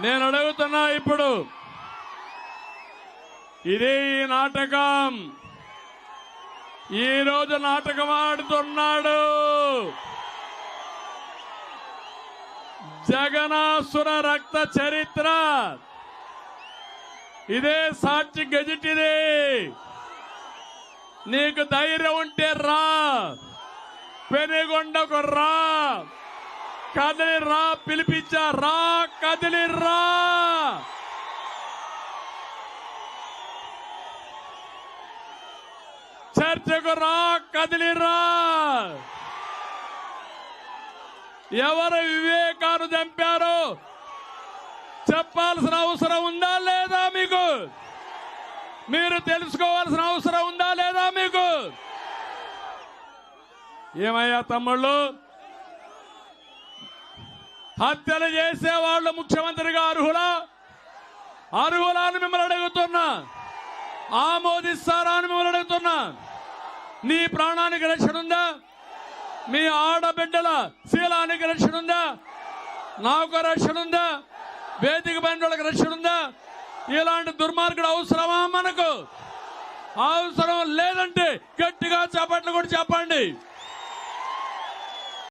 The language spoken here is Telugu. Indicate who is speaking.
Speaker 1: నేను అడుగుతున్నా ఇప్పుడు, ఇదే ఈ నాటకం. ఈ రోజు నాటకం ఆడుతున్నాడు జగనాసుర రక్త చరిత్ర. ఇదే సాక్షి గెజిట్. ఇది నీకు ధైర్యం ఉంటే రా, పెనుగొండకు రా, కదిలి రా, పిలిపించా రా, కదిలి రా. చర్చకు రా, కదిలి రా. ఎవరు వివేకాన్ని చంపారో చెప్పాల్సిన అవసరం ఉందా లేదా మీకు? మీరు తెలుసుకోవాల్సిన అవసరం ఉందా లేదా మీకు? ఏమయ్యా తమ్ముళ్ళు, హత్యలు చేసేవాళ్ళు ముఖ్యమంత్రిగా అర్హులా? అర్హులా అని మిమ్మల్ని అడుగుతున్నా. ఆమోదిస్తారా అని మిమ్మల్ని అడుగుతున్నా. నీ ప్రాణానికి రక్షణ ఉందా? మీ ఆడబిడ్డల శీలానికి రక్షణ ఉందా? నాకు రక్షణ ఉందా? వేదిక పైన వాళ్ళకి రక్షణ ఉందా? ఇలాంటి దుర్మార్గుడు అవసరమా మనకు? అవసరం లేదంటే గట్టిగా చప్పట్లు కూడా చెప్పండి.